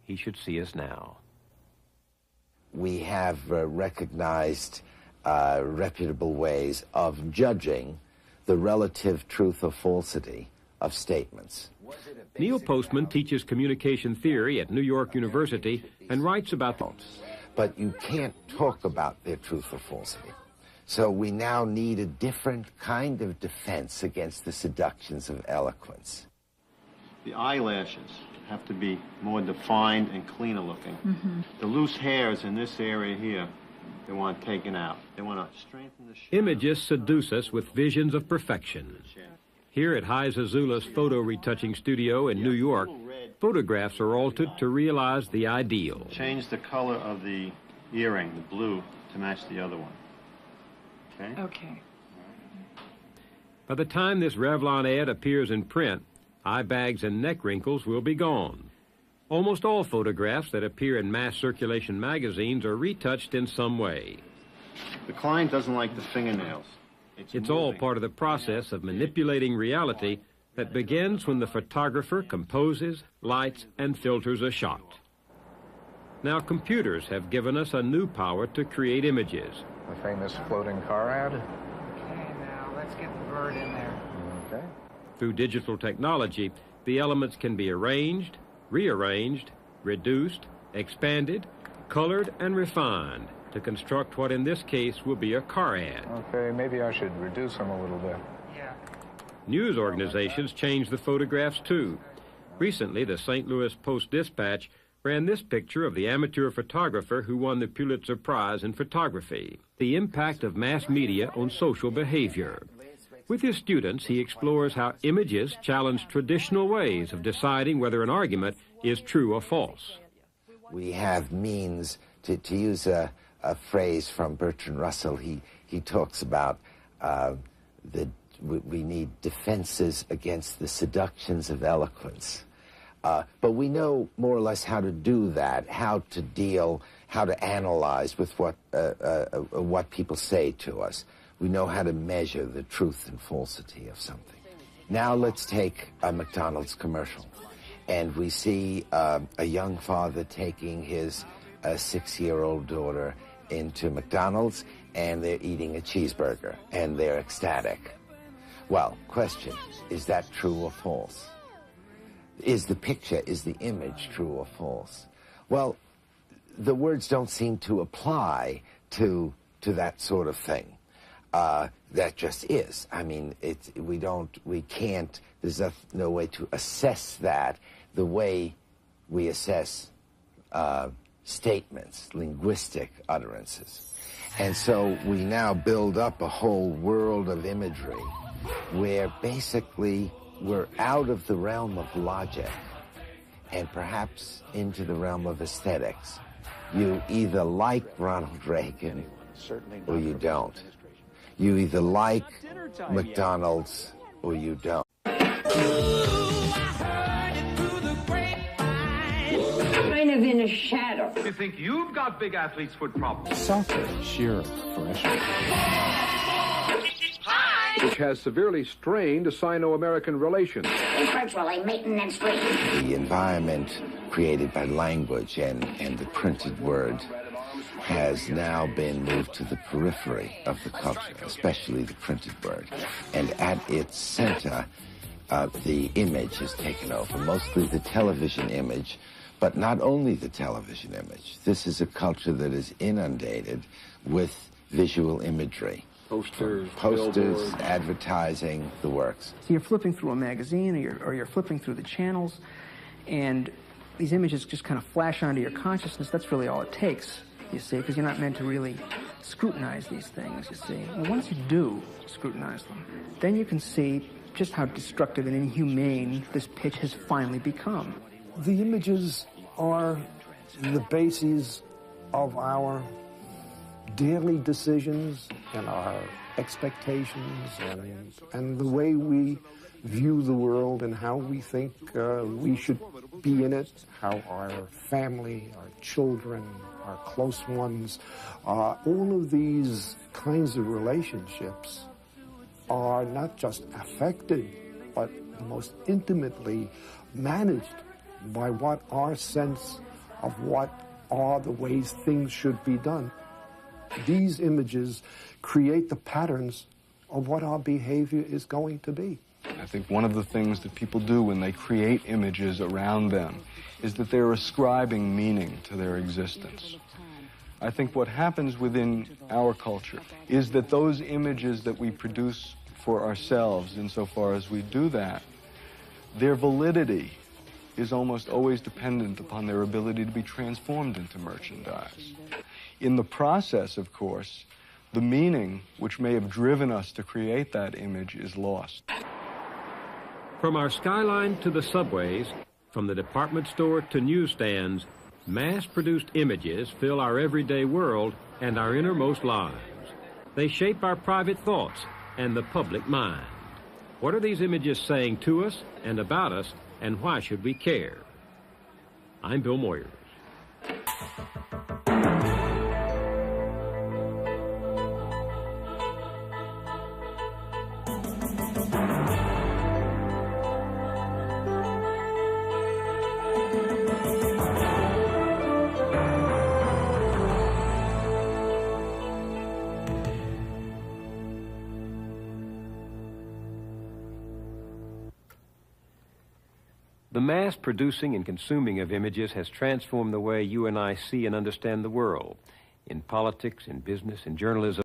He should see us now. We have recognized reputable ways of judging the relative truth or falsity of statements. Neil Postman teaches communication theory at New York University and writes about those. But you can't talk about their truth or falsity. So we now need a different kind of defense against the seductions of eloquence. The eyelashes have to be more defined and cleaner looking. The loose hairs in this area here, they want taken out. They want to strengthen the shape. Images seduce us with visions of perfection. Here at High Zazula's photo retouching studio in New York, photographs are altered to realize the ideal. Change the color of the earring, the blue, to match the other one. Okay? Okay. By the time this Revlon ad appears in print, eye bags and neck wrinkles will be gone. Almost all photographs that appear in mass circulation magazines are retouched in some way. The client doesn't like the fingernails. It's all part of the process of manipulating reality that begins when the photographer composes, lights, and filters a shot. Now computers have given us a new power to create images. The famous floating car ad? Okay, now let's get the bird in there. Okay. Through digital technology, the elements can be arranged, rearranged, reduced, expanded, colored, and refined to construct what in this case will be a car ad. Okay, maybe I should reduce them a little bit. Yeah. News organizations change the photographs too. Recently, the St. Louis Post-Dispatch ran this picture of the amateur photographer who won the Pulitzer Prize in photography. The impact of mass media on social behavior. With his students, he explores how images challenge traditional ways of deciding whether an argument is true or false. We have means to use a a phrase from Bertrand Russell. He talks about we need defenses against the seductions of eloquence. But we know more or less how to do that, how to deal, how to analyze with what people say to us. We know how to measure the truth and falsity of something. Now let's take a McDonald's commercial. And we see a young father taking his 6-year-old daughter into McDonald's, and they're eating a cheeseburger, and they're ecstatic. Well, question, is that true or false? Is the image true or false? Well, the words don't seem to apply to that sort of thing. That just is. I mean, we can't, there's no way to assess that the way we assess statements, linguistic utterances. And so we now build up a whole world of imagery where basically we're out of the realm of logic and perhaps into the realm of aesthetics. You either like Ronald Reagan or you don't. You either like McDonald's or you don't. Kind of in a shadow. You think you've got big athlete's foot problems? Soccer, sheer fresh. Which has severely strained Sino-American relations. Virtually maintenance-free. The environment created by language and the printed word has now been moved to the periphery of the culture, especially the printed word. And at its center, the image has taken over, mostly the television image, but not only the television image. This is a culture that is inundated with visual imagery. Posters, advertising, the works. So you're flipping through a magazine or you're flipping through the channels, and these images just kind of flash onto your consciousness. That's really all it takes, you see, because you're not meant to really scrutinize these things, you see. And once you do scrutinize them, then you can see just how destructive and inhumane this pitch has finally become. The images are the bases of our daily decisions and our expectations and the way we view the world and how we think we should be in it, how our family, our children, our close ones, all of these kinds of relationships are not just affected, but most intimately managed by what our sense of what are the ways things should be done. These images create the patterns of what our behavior is going to be. I think one of the things that people do when they create images around them is that they're ascribing meaning to their existence. I think what happens within our culture is that those images that we produce for ourselves, insofar as we do that, their validity is almost always dependent upon their ability to be transformed into merchandise. In the process, of course, the meaning which may have driven us to create that image is lost. From our skyline to the subways, from the department store to newsstands, mass-produced images fill our everyday world and our innermost lives. They shape our private thoughts and the public mind. What are these images saying to us and about us, and why should we care? I'm Bill Moyers. The mass producing and consuming of images has transformed the way you and I see and understand the world. In politics, in business, in journalism,